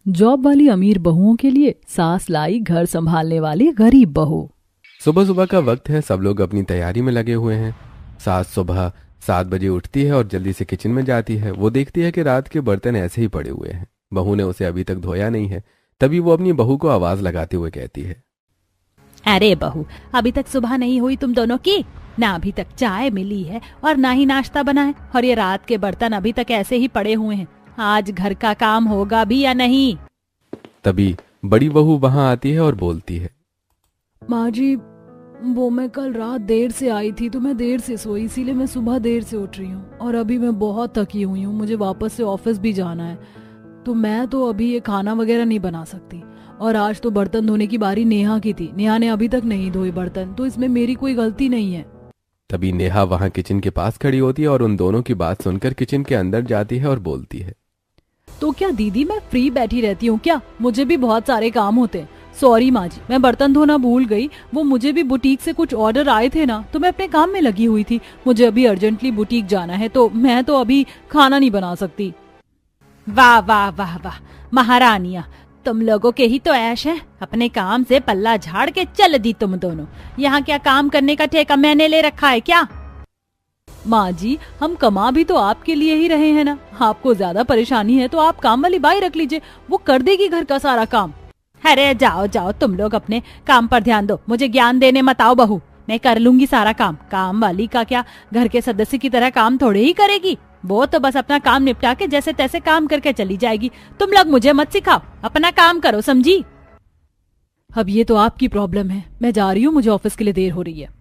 Job वाली अमीर बहुओं के लिए सास लाई घर संभालने वाली गरीब बहू। सुबह सुबह का वक्त है, सब लोग अपनी तैयारी में लगे हुए हैं। सास सुबह 7 बजे उठती है और जल्दी से किचन में जाती है। वो देखती है कि रात के बर्तन ऐसे ही पड़े हुए हैं, बहू ने उसे अभी तक धोया नहीं है। तभी वो अपनी बहू को आवाज लगाते हुए कहती है, अरे बहू, अभी तक सुबह नहीं हुई तुम दोनों की? ना अभी तक चाय मिली है और ना ही नाश्ता बना है, और ये रात के बर्तन अभी तक ऐसे ही पड़े हुए हैं। आज घर का काम होगा भी या नहीं? तभी बड़ी बहू वहां आती है और बोलती है, माँ जी, वो मैं कल रात देर से आई थी तो मैं देर से सोई, इसीलिए मैं सुबह देर से उठ रही हूँ और अभी मैं बहुत थकी हुई हूँ। मुझे वापस से ऑफिस भी जाना है, तो मैं तो अभी ये खाना वगैरह नहीं बना सकती। और आज तो बर्तन धोने की बारी नेहा की थी, नेहा ने अभी तक नहीं धोए बर्तन, तो इसमें मेरी कोई गलती नहीं है। तभी नेहा वहां किचन के पास खड़ी होती है और उन दोनों की बात सुनकर किचन के अंदर जाती है और बोलती है, तो क्या दीदी मैं फ्री बैठी रहती हूँ क्या? मुझे भी बहुत सारे काम होते हैं। सॉरी माँ जी, मैं बर्तन धोना भूल गई। वो मुझे भी बुटीक से कुछ ऑर्डर आए थे ना, तो मैं अपने काम में लगी हुई थी। मुझे अभी अर्जेंटली बुटीक जाना है, तो मैं तो अभी खाना नहीं बना सकती। वाह वाह वाह वाह, महारानिया, तुम लोगों के ही तो ऐश है। अपने काम से पल्ला झाड़ के चल दी तुम दोनों। यहाँ क्या काम करने का ठेका मैंने ले रखा है क्या? माँ जी, हम कमा भी तो आपके लिए ही रहे हैं ना। आपको ज्यादा परेशानी है तो आप काम वाली बाई रख लीजिए, वो कर देगी घर का सारा काम। अरे जाओ जाओ, तुम लोग अपने काम पर ध्यान दो, मुझे ज्ञान देने मत आओ बहू। मैं कर लूंगी सारा काम। काम वाली का क्या घर के सदस्य की तरह काम थोड़े ही करेगी। वो तो बस अपना काम निपटा के जैसे तैसे काम करके चली जाएगी। तुम लोग मुझे मत सिखाओ, अपना काम करो, समझी? अब ये तो आपकी प्रॉब्लम है। मैं जा रही हूँ, मुझे ऑफिस के लिए देर हो रही है।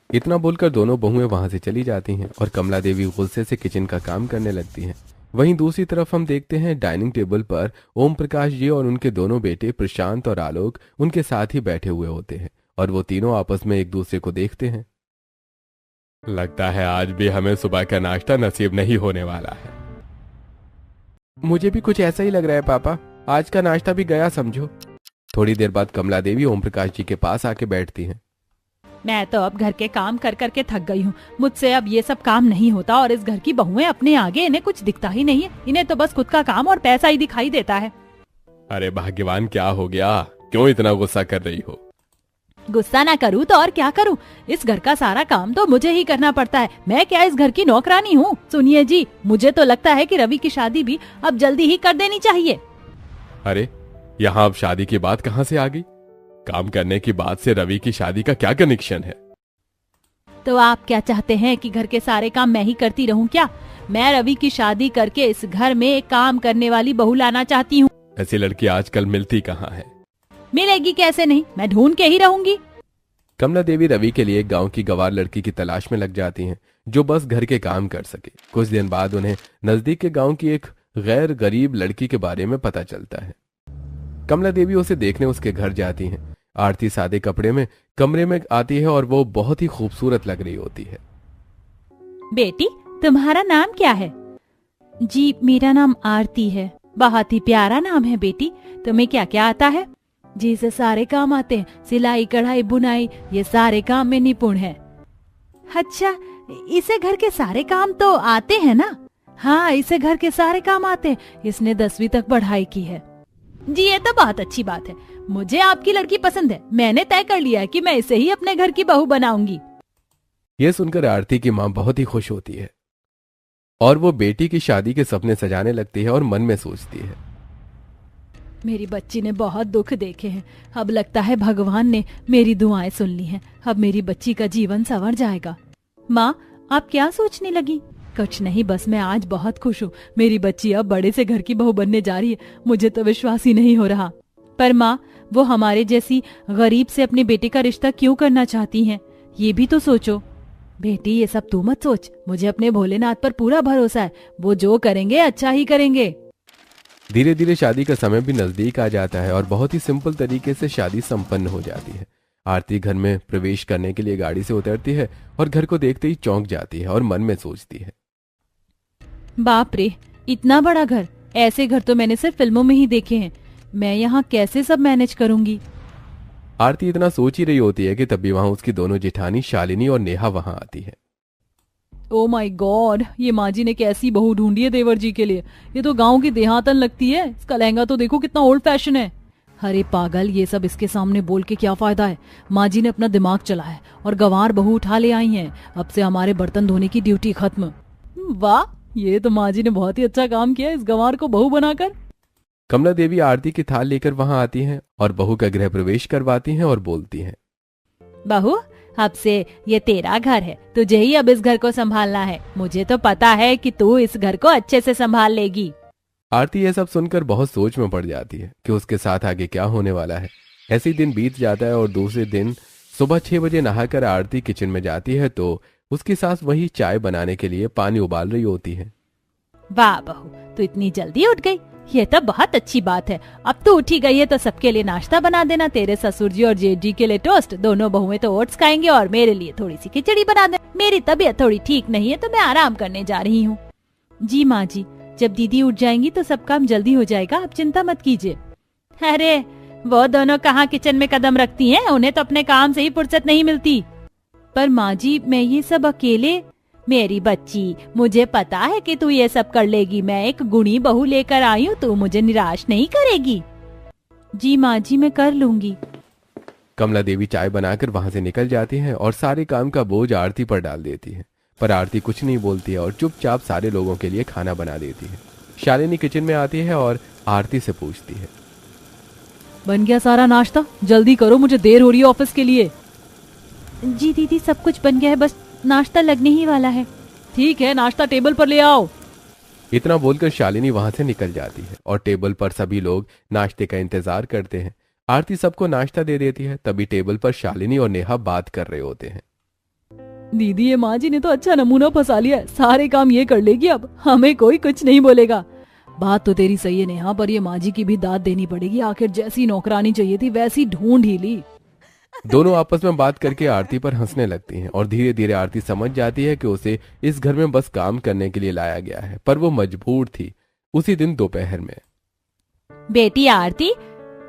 इतना बोलकर दोनों बहुएं वहां से चली जाती हैं और कमला देवी गुस्से से किचन का काम करने लगती हैं। वहीं दूसरी तरफ हम देखते हैं डाइनिंग टेबल पर ओम प्रकाश जी और उनके दोनों बेटे प्रशांत और आलोक उनके साथ ही बैठे हुए होते हैं और वो तीनों आपस में एक दूसरे को देखते हैं। लगता है आज भी हमें सुबह का नाश्ता नसीब नहीं होने वाला है। मुझे भी कुछ ऐसा ही लग रहा है पापा, आज का नाश्ता भी गया समझो। थोड़ी देर बाद कमला देवी ओम प्रकाश जी के पास आके बैठती हैं। मैं तो अब घर के काम कर करके थक गई हूँ। मुझसे अब ये सब काम नहीं होता, और इस घर की बहुएं अपने आगे इन्हें कुछ दिखता ही नहीं है। इन्हें तो बस खुद का काम और पैसा ही दिखाई देता है। अरे भाग्यवान, क्या हो गया? क्यों इतना गुस्सा कर रही हो? गुस्सा ना करूँ तो और क्या करूँ? इस घर का सारा काम तो मुझे ही करना पड़ता है। मैं क्या इस घर की नौकरानी हूँ? सुनिए जी, मुझे तो लगता है कि रवि की शादी भी अब जल्दी ही कर देनी चाहिए। अरे यहाँ अब शादी की बात कहाँ से आ गई? काम करने की बात से रवि की शादी का क्या कनेक्शन है? तो आप क्या चाहते हैं कि घर के सारे काम मैं ही करती रहूं क्या? मैं रवि की शादी करके इस घर में एक काम करने वाली बहू लाना चाहती हूँ। ऐसी लड़की आजकल मिलती कहाँ है? मिलेगी कैसे नहीं, मैं ढूंढ के ही रहूंगी। कमला देवी रवि के लिए गांव की गवार लड़की की तलाश में लग जाती हैं, जो बस घर के काम कर सके। कुछ दिन बाद उन्हें नजदीक के गांव की एक गैर गरीब लड़की के बारे में पता चलता है। कमला देवी उसे देखने उसके घर जाती हैं। आरती सादे कपड़े में कमरे में आती है और वो बहुत ही खूबसूरत लग रही होती है। बेटी, तुम्हारा नाम क्या है? जी, मेरा नाम आरती है। बहुत ही प्यारा नाम है बेटी। तुम्हें क्या क्या आता है? जी, से सारे काम आते हैं। सिलाई, कढ़ाई, बुनाई, ये सारे काम में निपुण है। अच्छा, इसे घर के सारे काम तो आते हैं ना? हाँ, इसे घर के सारे काम आते हैं। इसने 10वीं तक पढ़ाई की है। जी, ये तो बहुत अच्छी बात है। मुझे आपकी लड़की पसंद है। मैंने तय कर लिया है कि मैं इसे ही अपने घर की बहू बनाऊंगी। यह सुनकर आरती की माँ बहुत ही खुश होती है और वो बेटी की शादी के सपने सजाने लगती है और मन में सोचती है, मेरी बच्ची ने बहुत दुख देखे हैं। अब लगता है भगवान ने मेरी दुआएं सुन ली हैं। अब मेरी बच्ची का जीवन संवर जाएगा। माँ, आप क्या सोचने लगी? कुछ नहीं, बस मैं आज बहुत खुश हूँ। मेरी बच्ची अब बड़े से घर की बहू बनने जा रही है। मुझे तो विश्वास ही नहीं हो रहा। पर माँ, वो हमारे जैसी गरीब से अपने बेटे का रिश्ता क्यों करना चाहती हैं? ये भी तो सोचो। बेटी, ये सब तू मत सोच। मुझे अपने भोलेनाथ पर पूरा भरोसा है। वो जो करेंगे अच्छा ही करेंगे। धीरे धीरे शादी का समय भी नजदीक आ जाता है और बहुत ही सिंपल तरीके से शादी संपन्न हो जाती है। आरती घर में प्रवेश करने के लिए गाड़ी से उतरती है और घर को देखते ही चौंक जाती है और मन में सोचती है, बाप रे, इतना बड़ा घर! ऐसे घर तो मैंने सिर्फ फिल्मों में ही देखे हैं। मैं यहाँ कैसे सब मैनेज करूंगी? आरती इतना सोच ही रही होती है कि तभी वहां उसकी दोनों जेठानी शालिनी और नेहा वहां आती है। ओ माय गॉड, ये माँ जी ने कैसी बहू ढूंढी है देवर जी के लिए। ये तो गांव की देहातन लगती है। इसका लहंगा तो देखो कितना ओल्ड फैशन है। अरे पागल, ये सब इसके सामने बोल के क्या फायदा है। माँ जी ने अपना दिमाग चलाया है और गंवार बहू उठा ले आई हैं। अब से हमारे बर्तन धोने की ड्यूटी खत्म। वाह, ये तो माँ जी ने बहुत ही अच्छा काम किया इस गंवार को बहू बनाकर। कमला देवी आरती की थाल लेकर वहां आती हैं और बहू का गृह प्रवेश करवाती हैं और बोलती हैं, बहू, अब से ये तेरा घर है, तुझे ही अब इस घर को संभालना है। मुझे तो पता है कि तू इस घर को अच्छे से संभाल लेगी। आरती यह सब सुनकर बहुत सोच में पड़ जाती है कि उसके साथ आगे क्या होने वाला है। ऐसे ही दिन बीत जाता है और दूसरे दिन सुबह 6 बजे नहाकर आरती किचन में जाती है तो उसकी सास वही चाय बनाने के लिए पानी उबाल रही होती है। वाह बहू, तू इतनी जल्दी उठ गई, ये तो बहुत अच्छी बात है। अब तो उठी गई है तो सबके लिए नाश्ता बना देना। तेरे ससुर जी और जेठ जी के लिए टोस्ट, दोनों बहुएं तो ओट्स खाएंगे और मेरे लिए थोड़ी सी खिचड़ी बना दे। मेरी तबीयत थोड़ी ठीक नहीं है तो मैं आराम करने जा रही हूँ। जी माँ जी, जब दीदी उठ जाएंगी तो सब काम जल्दी हो जाएगा, आप चिंता मत कीजिए। अरे वो दोनों कहाँ किचन में कदम रखती हैं, उन्हें तो अपने काम से ही फुर्सत नहीं मिलती। पर माँ जी, मैं ये सब अकेले। मेरी बच्ची, मुझे पता है कि तू ये सब कर लेगी। मैं एक गुणी बहू लेकर आई हूँ, तू मुझे निराश नहीं करेगी। जी माँ जी, मैं कर लूंगी। कमला देवी चाय बनाकर वहां से निकल जाती हैं और सारे काम का बोझ आरती पर डाल देती है। पर आरती कुछ नहीं बोलती है और चुपचाप सारे लोगों के लिए खाना बना देती है। शालिनी किचन में आती है और आरती से पूछती है, बन गया सारा नाश्ता? जल्दी करो, मुझे देर हो रही है ऑफिस के लिए। जी दीदी, सब कुछ बन गया है, बस नाश्ता लगने ही वाला है। ठीक है, नाश्ता टेबल पर ले आओ। इतना बोलकर शालिनी वहां से निकल जाती है और टेबल पर सभी लोग नाश्ते का इंतजार करते हैं। आरती सबको नाश्ता दे देती है। तभी टेबल पर शालिनी और नेहा बात कर रहे होते हैं। दीदी, ये माँ जी ने तो अच्छा नमूना फंसा लिया है। सारे काम ये कर लेगी, अब हमें कोई कुछ नहीं बोलेगा। बात तो तेरी सही है नेहा, पर ये माँ जी की भी दाद देनी पड़ेगी। आखिर जैसी नौकरानी चाहिए थी वैसी ढूंढ ही ली। दोनों आपस में बात करके आरती पर हंसने लगती हैं और धीरे धीरे आरती समझ जाती है कि उसे इस घर में बस काम करने के लिए लाया गया है, पर वो मजबूर थी। उसी दिन दोपहर में, बेटी आरती,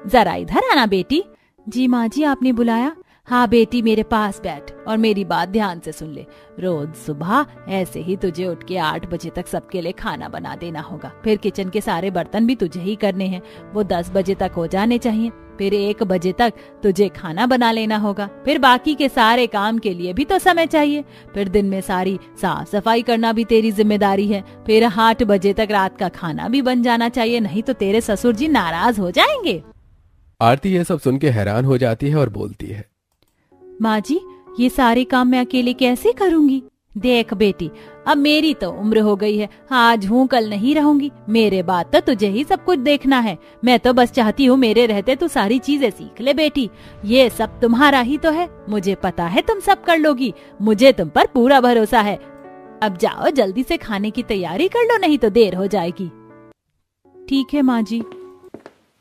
जरा इधर आना बेटी। जी माँ जी, आपने बुलाया? हाँ बेटी, मेरे पास बैठ और मेरी बात ध्यान से सुन ले। रोज सुबह ऐसे ही तुझे उठ के 8 बजे तक सबके लिए खाना बना देना होगा। फिर किचन के सारे बर्तन भी तुझे ही करने हैं, वो 10 बजे तक हो जाने चाहिए। फिर 1 बजे तक तुझे खाना बना लेना होगा। फिर बाकी के सारे काम के लिए भी तो समय चाहिए। फिर दिन में सारी साफ सफाई करना भी तेरी जिम्मेदारी है। फिर 8 बजे तक रात का खाना भी बन जाना चाहिए, नहीं तो तेरे ससुर जी नाराज हो जाएंगे। आरती ये सब सुन के हैरान हो जाती है और बोलती है, माँ जी, ये सारे काम मैं अकेले कैसे करूँगी? देख बेटी, अब मेरी तो उम्र हो गई है, आज हूँ कल नहीं रहूंगी। मेरे बाद तो तुझे ही सब कुछ देखना है। मैं तो बस चाहती हूँ मेरे रहते तू सारी चीजें सीख ले बेटी। ये सब तुम्हारा ही तो है, मुझे पता है तुम सब कर लोगी। मुझे तुम पर पूरा भरोसा है। अब जाओ, जल्दी से खाने की तैयारी कर लो, नहीं तो देर हो जाएगी। ठीक है माँ जी।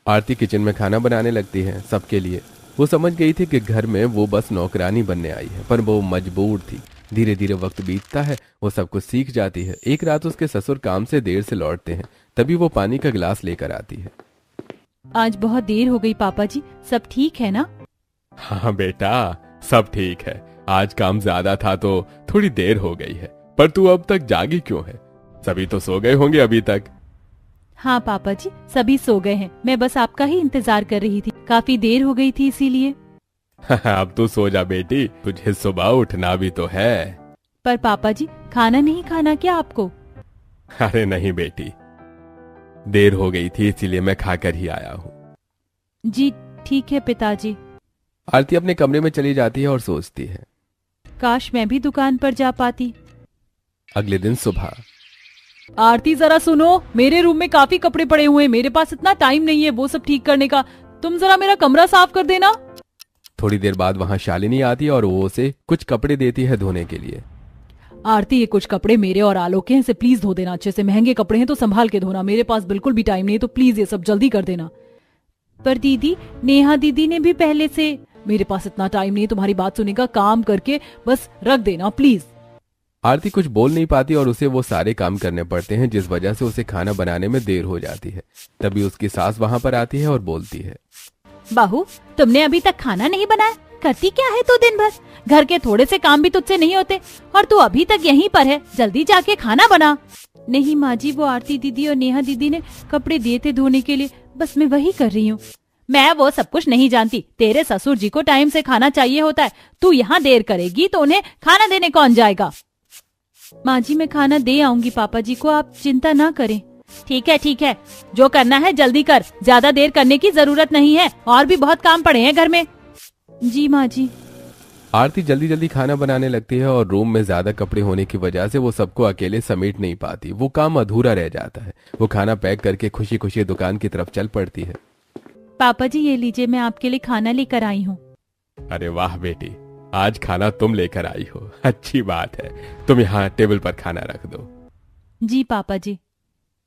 आरती किचन में खाना बनाने लगती है सबके लिए। वो समझ गई थी कि घर में वो बस नौकरानी बनने आई है, पर वो मजबूर थी। धीरे धीरे वक्त बीतता है, वो सब कुछ सीख जाती है। एक रात उसके ससुर काम से देर से लौटते हैं, तभी वो पानी का गिलास लेकर आती है। आज बहुत देर हो गई पापा जी, सब ठीक है ना? हाँ बेटा, सब ठीक है। आज काम ज्यादा था तो थोड़ी देर हो गई है, पर तू अब तक जागी क्यों है? सभी तो सो गए होंगे अभी तक। हाँ पापा जी, सभी सो गए हैं। मैं बस आपका ही इंतजार कर रही थी, काफी देर हो गई थी इसीलिए। अब तो सो जा बेटी, तुझे सुबह उठना भी तो है। पर पापा जी, खाना नहीं खाना क्या आपको? अरे नहीं बेटी, देर हो गई थी इसीलिए मैं खाकर ही आया हूँ। जी ठीक है पिताजी। आरती अपने कमरे में चली जाती है और सोचती है, काश मैं भी दुकान पर जा पाती। अगले दिन सुबह, आरती जरा सुनो, मेरे रूम में काफी कपड़े पड़े हुए हैं, मेरे पास इतना टाइम नहीं है वो सब ठीक करने का। तुम जरा मेरा कमरा साफ कर देना। थोड़ी देर बाद वहाँ शालिनी आती है और वो उसे कुछ कपड़े देती है धोने के लिए। आरती, ये कुछ कपड़े मेरे और आलोक के हैं, इसे प्लीज धो देना अच्छे से। महंगे कपड़े हैं तो संभाल के धोना, मेरे पास बिल्कुल भी टाइम नहीं है, तो प्लीज ये सब जल्दी कर देना। पर दीदी, नेहा दीदी ने भी पहले से। मेरे पास इतना टाइम नहीं है तुम्हारी बात सुनने का, काम करके बस रख देना प्लीज। आरती कुछ बोल नहीं पाती और उसे वो सारे काम करने पड़ते हैं, जिस वजह से उसे खाना बनाने में देर हो जाती है। तभी उसकी सास वहाँ पर आती है और बोलती है, बहू, तुमने अभी तक खाना नहीं बनाया? करती क्या है तू दिन भर? घर के थोड़े से काम भी तुझसे नहीं होते और तू अभी तक यहीं पर है। जल्दी जाके खाना बना। नहीं माँ जी, वो आरती दीदी और नेहा दीदी ने कपड़े दिए थे धोने के लिए, बस मैं वही कर रही हूँ। मैं वो सब कुछ नहीं जानती। तेरे ससुर जी को टाइम से खाना चाहिए होता है। तू यहाँ देर करेगी तो उन्हें खाना देने कौन जाएगा? माँ जी मैं खाना दे आऊंगी पापा जी को, आप चिंता ना करें। ठीक है, जो करना है जल्दी कर। ज्यादा देर करने की जरूरत नहीं है, और भी बहुत काम पड़े हैं घर में। जी माँ जी। आरती जल्दी जल्दी खाना बनाने लगती है और रूम में ज्यादा कपड़े होने की वजह से वो सबको अकेले समेट नहीं पाती। वो काम अधूरा रह जाता है। वो खाना पैक करके खुशी खुशी दुकान की तरफ चल पड़ती है। पापा जी ये लीजिए, मैं आपके लिए खाना लेकर आई हूँ। अरे वाह बेटी, आज खाना तुम लेकर आई हो, अच्छी बात है। तुम यहाँ टेबल पर खाना रख दो। जी पापा जी।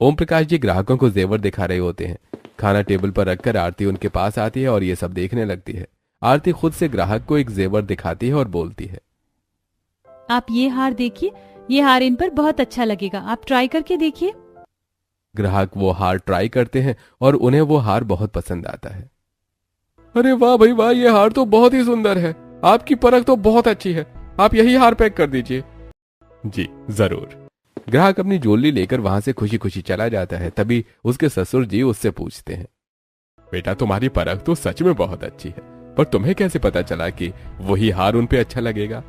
ओम प्रकाश जी ग्राहकों को जेवर दिखा रहे होते हैं। खाना टेबल पर रखकर आरती उनके पास आती है और ये सब देखने लगती है। आरती खुद से ग्राहक को एक जेवर दिखाती है और बोलती है, आप ये हार देखिए, ये हार इन पर बहुत अच्छा लगेगा, आप ट्राई करके देखिए। ग्राहक वो हार ट्राई करते हैं और उन्हें वो हार बहुत पसंद आता है। अरे वाह भाई वाह, ये हार तो बहुत ही सुंदर है। आपकी परख तो बहुत अच्छी है, आप यही हार पैक कर दीजिए। जी जरूर। ग्राहक अपनी ज्वेलरी लेकर वहां से खुशी खुशी चला जाता है। तभी उसके ससुर जी उससे पूछते हैं, बेटा तुम्हारी परख तो सच में बहुत अच्छी है, पर तुम्हें कैसे पता चला कि वही हार उन पे अच्छा लगेगा?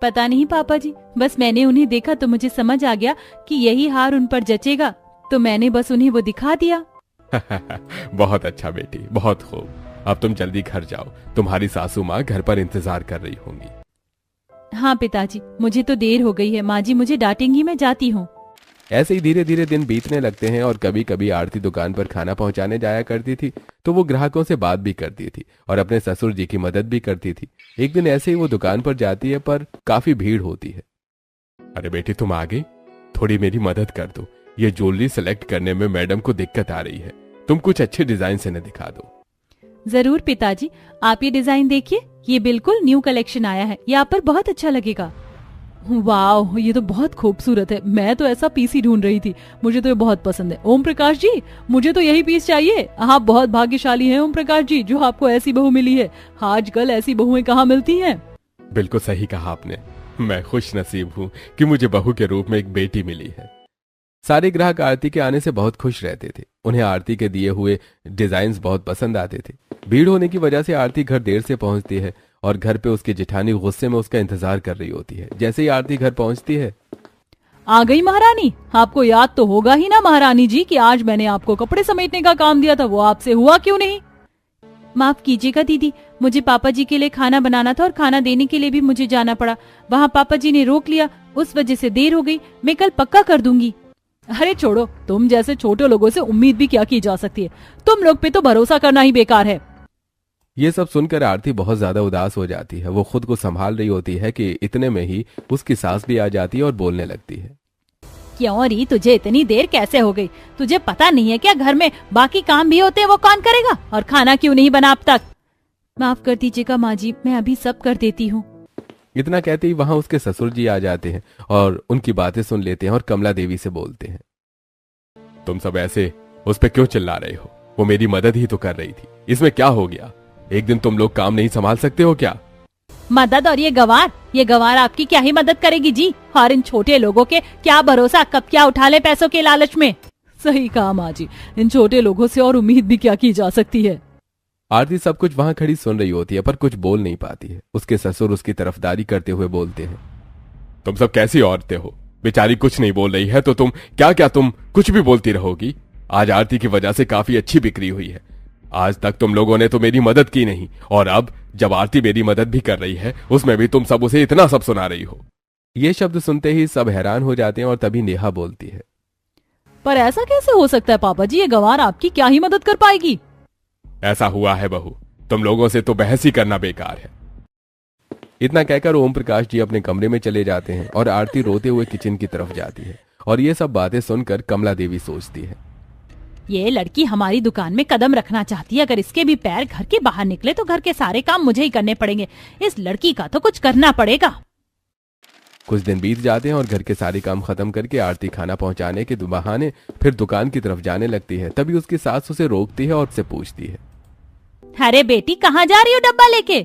पता नहीं पापा जी, बस मैंने उन्हें देखा तो मुझे समझ आ गया कि यही हार उन पर जचेगा, तो मैंने बस उन्हें वो दिखा दिया। बहुत अच्छा बेटी, बहुत खूब। अब तुम जल्दी घर जाओ, तुम्हारी सासू माँ घर पर इंतजार कर रही होंगी। हाँ पिताजी, मुझे तो देर हो गई है, माँ जी मुझे डांटेंगी, मैं जाती हूँ। ऐसे ही धीरे धीरे दिन बीतने लगते हैं और कभी कभी आरती दुकान पर खाना पहुंचाने जाया करती थी तो वो ग्राहकों से बात भी करती थी और अपने ससुर जी की मदद भी करती थी। एक दिन ऐसे ही वो दुकान पर जाती है पर काफी भीड़ होती है। अरे बेटी तुम आ गई, थोड़ी मेरी मदद कर दो। ये ज्वेलरी सेलेक्ट करने में मैडम को दिक्कत आ रही है, तुम कुछ अच्छे डिजाइन से इन्हें दिखा दो। जरूर पिताजी, आप ये डिजाइन देखिए, ये बिल्कुल न्यू कलेक्शन आया है, ये आप पर बहुत अच्छा लगेगा। वाह, ये तो बहुत खूबसूरत है, मैं तो ऐसा पीस ही ढूंढ रही थी, मुझे तो ये बहुत पसंद है। ओम प्रकाश जी, मुझे तो यही पीस चाहिए। आप बहुत भाग्यशाली हैं ओम प्रकाश जी, जो आपको ऐसी बहू मिली है। आजकल ऐसी बहुएं कहाँ मिलती हैं। बिल्कुल सही कहा आपने, मैं खुश नसीब हूँ कि मुझे बहू के रूप में एक बेटी मिली है। सारे ग्राहक आरती के आने से बहुत खुश रहते थे। उन्हें आरती के दिए हुए डिजाइन्स बहुत पसंद आते थे। भीड़ होने की वजह से आरती घर देर से पहुंचती है और घर पे उसकी जेठानी गुस्से में उसका इंतजार कर रही होती है। जैसे ही आरती घर पहुंचती है, आ गई महारानी। आपको याद तो होगा ही ना महारानी जी कि आज मैंने आपको कपड़े समेटने का काम दिया था, वो आपसे हुआ क्यों नहीं? माफ कीजिएगा दीदी, मुझे पापा जी के लिए खाना बनाना था और खाना देने के लिए भी मुझे जाना पड़ा। वहाँ पापा जी ने रोक लिया, उस वजह से देर हो गई। मैं कल पक्का कर दूंगी। अरे छोड़ो, तुम जैसे छोटे लोगों से उम्मीद भी क्या की जा सकती है। तुम लोग पे तो भरोसा करना ही बेकार है। ये सब सुनकर आरती बहुत ज्यादा उदास हो जाती है। वो खुद को संभाल रही होती है कि इतने में ही उसकी सास भी आ जाती है और बोलने लगती है, क्यों री, तुझे इतनी देर कैसे हो गई? तुझे पता नहीं है क्या घर में बाकी काम भी होते हैं, वो कौन करेगा? और खाना क्यों नहीं बना अब तक? माफ कर दीजिएगा माँ जी, मैं अभी सब कर देती हूँ। इतना कहते ही वहां उसके ससुर जी आ जाते हैं और उनकी बातें सुन लेते हैं और कमला देवी से बोलते हैं, तुम सब ऐसे उस पर क्यों चिल्ला रहे हो? वो मेरी मदद ही तो कर रही थी, इसमें क्या हो गया? एक दिन तुम लोग काम नहीं संभाल सकते हो क्या? मदद और ये गवार आपकी क्या ही मदद करेगी जी। और इन छोटे लोगों के क्या भरोसा, कब क्या उठा ले पैसों के लालच में। सही कहा माँ जी, इन छोटे लोगों से और उम्मीद भी क्या की जा सकती है। आरती सब कुछ वहां खड़ी सुन रही होती है पर कुछ बोल नहीं पाती है। उसके ससुर उसकी तरफदारी करते हुए बोलते हैं, तुम सब कैसी औरतें हो? बेचारी कुछ नहीं बोल रही है तो तुम कुछ भी बोलती रहोगी? आज आरती की वजह से काफी अच्छी बिक्री हुई है। आज तक तुम लोगों ने तो मेरी मदद की नहीं, और अब जब आरती मेरी मदद भी कर रही है उसमें भी तुम सब उसे इतना सब सुना रही हो। ये शब्द सुनते ही सब हैरान हो जाते हैं और तभी नेहा बोलती है, पर ऐसा कैसे हो सकता है पापा जी, ये गवार आपकी क्या ही मदद कर पाएगी? ऐसा हुआ है बहू, तुम लोगों से तो बहस ही करना बेकार है। इतना कहकर ओम प्रकाश जी अपने कमरे में चले जाते हैं और आरती रोते हुए किचन की तरफ जाती है। और ये सब बातें सुनकर कमला देवी सोचती है, ये लड़की हमारी दुकान में कदम रखना चाहती है। अगर इसके भी पैर घर के बाहर निकले तो घर के सारे काम मुझे ही करने पड़ेंगे। इस लड़की का तो कुछ करना पड़ेगा। कुछ दिन बीत जाते हैं और घर के सारे काम खत्म करके आरती खाना पहुंचाने के बहाने फिर दुकान की तरफ जाने लगती है। तभी उसकी सास उसे रोकती है और उससे पूछती है, अरे बेटी, कहाँ जा रही हो डब्बा लेके?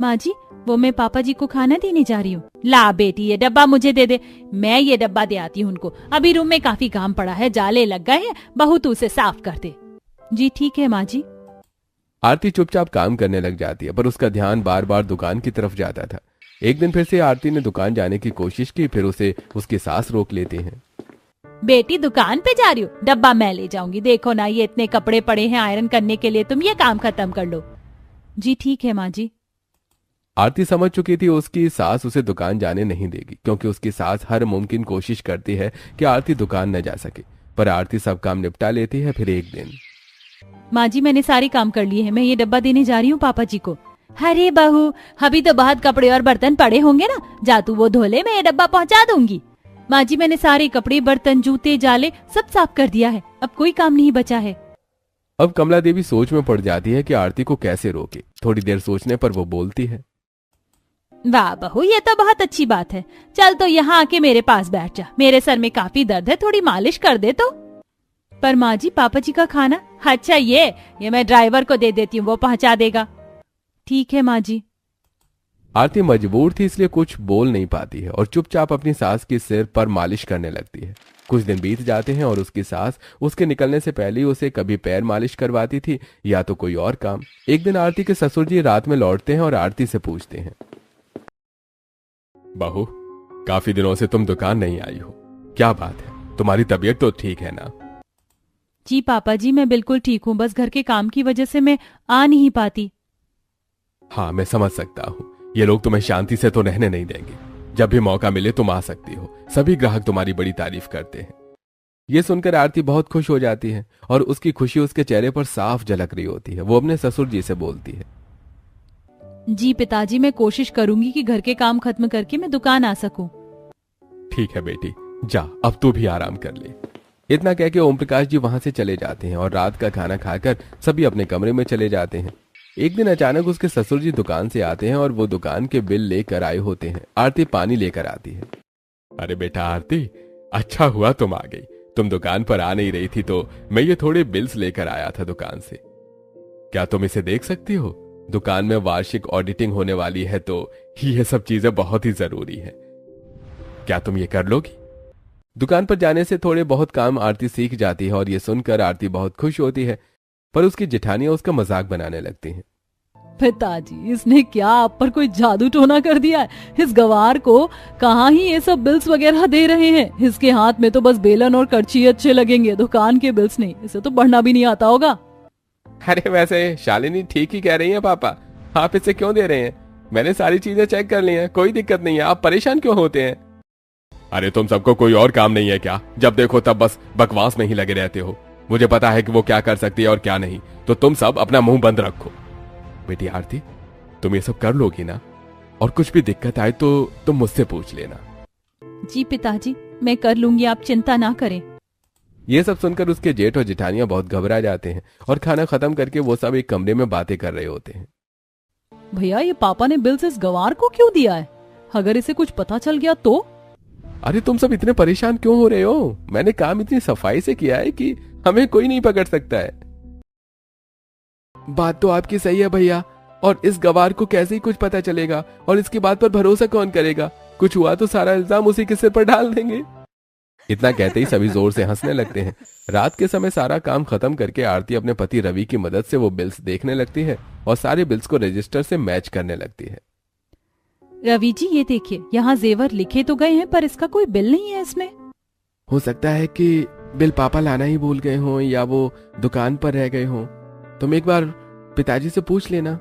माँ जी, वो मैं पापा जी को खाना देने जा रही हूँ। ला बेटी, ये डब्बा मुझे दे दे, मैं ये डब्बा दे आती हूँ उनको। अभी रूम में काफी काम पड़ा है, जाले लग गए हैं, बहू तू उसे साफ कर दे। जी ठीक है माँ जी। आरती चुपचाप काम करने लग जाती है, पर उसका ध्यान बार बार दुकान की तरफ जाता था। एक दिन फिर से आरती ने दुकान जाने की कोशिश की, फिर उसे उसकी सास रोक लेती हैं। बेटी दुकान पे जा रही हो, डब्बा मैं ले जाऊंगी। देखो ना, ये इतने कपड़े पड़े हैं आयरन करने के लिए, तुम ये काम खत्म कर लो। जी ठीक है माँ जी। आरती समझ चुकी थी उसकी सास उसे दुकान जाने नहीं देगी, क्योंकि उसकी सास हर मुमकिन कोशिश करती है कि आरती दुकान न जा सके। पर आरती सब काम निपटा लेती है। फिर एक दिन, माँ जी मैंने सारे काम कर लिए हैं, मैं ये डब्बा देने जा रही हूँ पापा जी को। अरे बहू, अभी तो बहुत कपड़े और बर्तन पड़े होंगे ना, जा तू वो धो ले, मैं ये डब्बा पहुँचा दूंगी। माँ जी मैंने सारे कपड़े, बर्तन, जूते, जाले सब साफ कर दिया है, अब कोई काम नहीं बचा है। अब कमला देवी सोच में पड़ जाती है कि आरती को कैसे रोके। थोड़ी देर सोचने पर वो बोलती है, वाह बहू, ये तो बहुत अच्छी बात है। चल तो यहाँ आके मेरे पास बैठ जा, मेरे सर में काफी दर्द है, थोड़ी मालिश कर दे तो। पर माँ जी पापा जी का खाना। अच्छा ये मैं ड्राइवर को दे देती हूँ, वो पहुँचा देगा। ठीक है माँ जी। आरती मजबूर थी इसलिए कुछ बोल नहीं पाती है और चुपचाप अपनी सास के सिर पर मालिश करने लगती है। कुछ दिन बीत जाते हैं और उसकी सास उसके निकलने से पहले ही उसे कभी पैर मालिश करवाती थी या तो कोई और काम। एक दिन आरती के ससुर जी रात में लौटते हैं और आरती से पूछते हैं, बहू, काफी दिनों से तुम दुकान नहीं आई हो, क्या बात है? तुम्हारी तबीयत तो ठीक है ना? जी पापा जी, मैं बिल्कुल ठीक हूँ, बस घर के काम की वजह से मैं आ नहीं पाती। हाँ, मैं समझ सकता हूँ, ये लोग तुम्हें शांति से तो रहने नहीं देंगे। जब भी मौका मिले तुम आ सकती हो, सभी ग्राहक तुम्हारी बड़ी तारीफ करते हैं। ये सुनकर आरती बहुत खुश हो जाती है और उसकी खुशी उसके चेहरे पर साफ झलक रही होती है। वो अपने ससुर जी से बोलती है, जी पिताजी, मैं कोशिश करूंगी कि घर के काम खत्म करके मैं दुकान आ सकूं। ठीक है बेटी, जा अब तू भी आराम कर ले। इतना कह के ओम प्रकाश जी वहां से चले जाते हैं और रात का खाना खाकर सभी अपने कमरे में चले जाते हैं। एक दिन अचानक उसके ससुर जी दुकान से आते हैं और वो दुकान के बिल लेकर आए होते हैं। आरती पानी लेकर आती है। अरे बेटा आरती, अच्छा हुआ तुम आ गई। तुम दुकान पर आ नहीं रही थी तो मैं ये थोड़े बिल्स लेकर आया था दुकान से। क्या तुम इसे देख सकती हो? दुकान में वार्षिक ऑडिटिंग होने वाली है तो ये सब चीजें बहुत ही जरूरी है। क्या तुम ये कर लोगी? दुकान पर जाने से थोड़े बहुत काम आरती सीख जाती है और ये सुनकर आरती बहुत खुश होती है, पर उसकी जेठानियां उसका मजाक बनाने लगती हैं। पिताजी, इसने क्या आप पर कोई जादू टोना कर दिया है? इस गवार को कहाँ ही ये सब बिल्स वगैरह दे रहे हैं? इसके हाथ में तो बस बेलन और करची अच्छे लगेंगे, दुकान के बिल्स नहीं। इसे तो पढ़ना भी नहीं आता होगा। अरे वैसे शालिनी ठीक ही कह रही है पापा, आप इसे क्यों दे रहे हैं? मैंने सारी चीजें चेक कर ली हैं, कोई दिक्कत नहीं है, आप परेशान क्यों होते हैं? अरे तुम सबको कोई और काम नहीं है क्या? जब देखो तब बस बकवास में ही लगे रहते हो। मुझे पता है कि वो क्या कर सकती है और क्या नहीं, तो तुम सब अपना मुंह बंद रखो। बेटी आरती, तुम ये सब कर लोगी ना? और कुछ भी दिक्कत आए तो तुम मुझसे पूछ लेना। जी पिताजी, मैं कर लूंगी, आप चिंता ना करें। ये सब सुनकर उसके जेठ और जेठानियां बहुत घबरा जाते हैं और खाना खत्म करके वो सब एक कमरे में बातें कर रहे होते हैं। भैया, ये पापा ने बिल्स इस गवार को क्यों दिया है? अगर इसे कुछ पता चल गया तो? अरे तुम सब इतने परेशान क्यों हो रहे हो? मैंने काम इतनी सफाई से किया है कि हमें कोई नहीं पकड़ सकता है। बात तो आपकी सही है भैया, और इस गवार को कैसे ही कुछ पता चलेगा और इसकी बात पर भरोसा कौन करेगा? कुछ हुआ तो सारा इल्जाम उसी के सिर पर डाल देंगे। इतना कहते ही सभी जोर से हंसने लगते हैं। रात के समय सारा काम खत्म करके आरती अपने पति रवि की मदद से वो बिल्स देखने लगती है और सारे बिल्स को रजिस्टर से मैच करने लगती है। रवि जी, ये देखिए, यहाँ जेवर लिखे तो गए हैं पर इसका कोई बिल नहीं है इसमें। हो सकता है कि बिल पापा लाना ही भूल गए हों या वो दुकान पर रह गए हों। तुम एक बार पिताजी से पूछ लेना।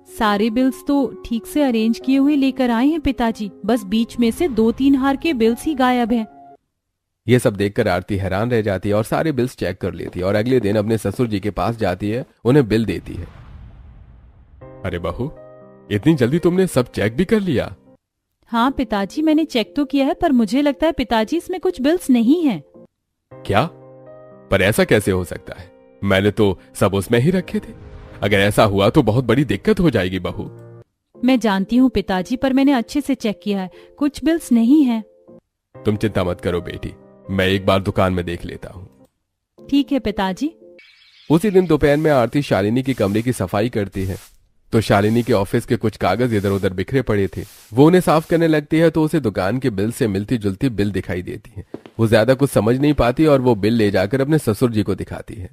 सारे बिल्स तो ठीक से अरेंज किए हुए लेकर आए हैं पिताजी, बस बीच में से 2-3 हार के बिल्स ही गायब हैं। ये सब देखकर आरती हैरान रह जाती है और सारे बिल्स चेक कर लेती है और अगले दिन अपने ससुर जी के पास जाती है, उन्हें बिल देती है। अरे बहू, इतनी जल्दी तुमने सब चेक भी कर लिया? हाँ पिताजी, मैंने चेक तो किया है, पर मुझे लगता है पिताजी इसमें कुछ बिल्स नहीं है। क्या? पर ऐसा कैसे हो सकता है? मैंने तो सब उसमें ही रखे थे। अगर ऐसा हुआ तो बहुत बड़ी दिक्कत हो जाएगी बहू। मैं जानती हूँ पिताजी, पर मैंने अच्छे से चेक किया है, कुछ बिल्स नहीं है। तुम चिंता मत करो बेटी, मैं एक बार दुकान में देख लेता हूँ। ठीक है पिताजी। उसी दिन दोपहर में आरती शालिनी की कमरे की सफाई करती है। तो शालिनी के ऑफिस के कुछ कागज इधर उधर बिखरे पड़े थे। वो उन्हें साफ करने लगती है तो उसे दुकान के बिल से मिलती जुलती बिल दिखाई देती है। वो ज्यादा कुछ समझ नहीं पाती और वो बिल ले जाकर अपने ससुर जी को दिखाती है।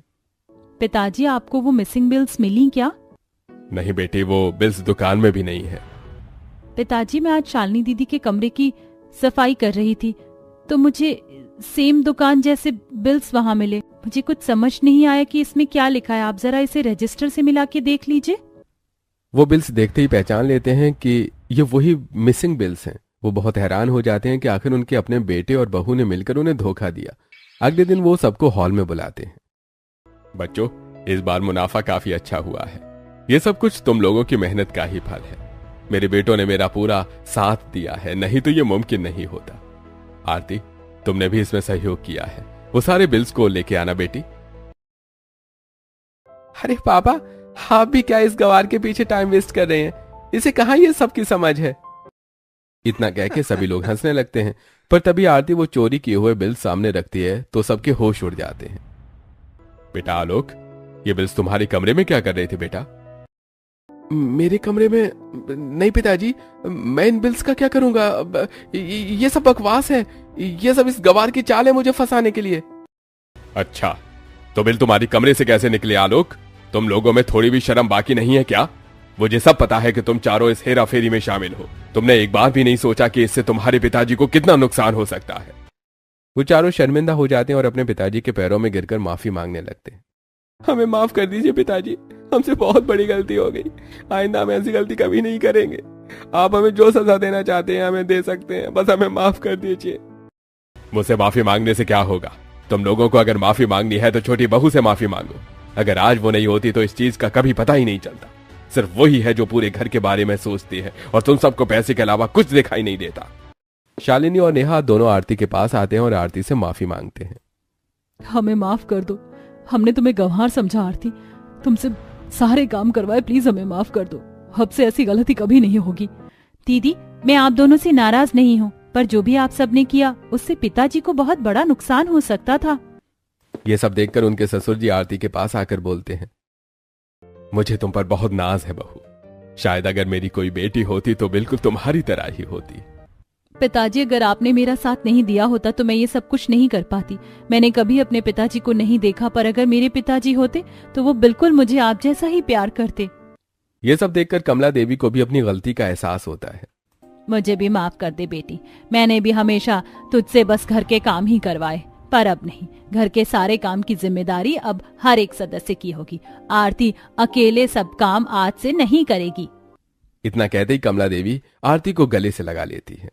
पिताजी, आपको वो मिसिंग बिल्स मिली क्या? नहीं बेटी, वो बिल्स दुकान में भी नहीं है। पिताजी, मैं आज शालिनी दीदी के कमरे की सफाई कर रही थी तो मुझे सेम दुकान जैसे बिल्स वहां मिले। मुझे कुछ समझ नहीं आया कि इसमें क्या लिखा है। आप जरा इसे रजिस्टर से मिला के देख लीजिए। वो बिल्स देखते ही पहचान लेते हैं कि ये वही मिसिंग बिल्स हैं। वो बहुत हैरान हो जाते हैं कि आखिर उनके अपने बेटे और बहू ने मिलकर उन्हें धोखा दिया। अगले दिन वो सबको हॉल में बुलाते हैं। बच्चों, इस बार मुनाफा काफी अच्छा हुआ है। ये सब कुछ तुम लोगों की मेहनत का ही फल है। मेरे बेटों ने मेरा पूरा साथ दिया है, नहीं तो ये मुमकिन नहीं होता। आरती, तुमने भी इसमें सहयोग किया है। वो सारे बिल्स को लेके आना बेटी। अरे पापा, आप भी क्या इस गवार के पीछे टाइम वेस्ट कर रहे हैं? इसे कहां ये सब की समझ है? इतना कह के सभी लोग हंसने लगते हैं, पर तभी आरती वो चोरी किए हुए बिल्स सामने रखती है तो सबके होश उड़ जाते हैं। बेटा आलोक, ये बिल्स तुम्हारे कमरे में क्या कर रहे थे बेटा? मेरे कमरे में? नहीं पिताजी, मैं इन बिल्स का क्या करूंगा? ये सब बकवास है। ये सब इस गवार की चाल है मुझे फंसाने के लिए। अच्छा, तो बिल तुम्हारी कमरे से कैसे निकले आलोक? तुम लोगों में थोड़ी भी शर्म बाकी नहीं है क्या? मुझे सब पता है कि तुम चारों इस हेरा फेरी में शामिल हो। तुमने एक बार भी नहीं सोचा कि इससे तुम्हारे पिताजी को कितना नुकसान हो सकता है। वो चारों शर्मिंदा हो जाते हैं और अपने पिताजी के पैरों में गिरकर माफी मांगने लगते हैं। हमें माफ कर दीजिए पिताजी, हमसे बहुत बड़ी गलती हो गई। आइंदा हम ऐसी गलती कभी नहीं करेंगे। आप हमें जो सजा देना चाहते हैं हमें दे सकते हैं, बस हमें माफ कर दीजिए। मुझसे माफी मांगने से क्या होगा? तुम लोगों को अगर माफी मांगनी है तो छोटी बहू से माफी मांगो। अगर आज वो नहीं होती तो इस चीज का कभी पता ही नहीं चलता। सिर्फ वही है जो पूरे घर के बारे में सोचती है और तुम सबको पैसे के अलावा कुछ दिखाई नहीं देता। शालिनी और नेहा दोनों आरती के पास आते हैं और आरती से माफी मांगते हैं। हमें माफ कर दो, हमने तुम्हें गंवार समझा आरती। तुमसे सारे काम करवाए, प्लीज हमें माफ कर दो। अब से ऐसी गलती कभी नहीं होगी। दीदी, मैं आप दोनों से नाराज नहीं हूँ, पर जो भी आप सबने किया उससे पिताजी को बहुत बड़ा नुकसान हो सकता था। ये सब देखकर उनके ससुर जी आरती के पास आकर बोलते हैं, मुझे तुम पर बहुत नाज है बहू। शायद अगर मेरी कोई बेटी होती तो बिल्कुल तुम्हारी तरह ही होती। पिताजी, अगर आपने मेरा साथ नहीं दिया होता तो मैं ये सब कुछ नहीं कर पाती। मैंने कभी अपने पिताजी को नहीं देखा, पर अगर मेरे पिताजी होते तो वो बिल्कुल मुझे आप जैसा ही प्यार करते। ये सब देखकर कमला देवी को भी अपनी गलती का एहसास होता है। मुझे भी माफ कर दे बेटी, मैंने भी हमेशा तुझसे बस घर के काम ही करवाए, पर अब नहीं। घर के सारे काम की जिम्मेदारी अब हर एक सदस्य की होगी। आरती अकेले सब काम आज से नहीं करेगी। इतना कहते ही कमला देवी आरती को गले से लगा लेती है।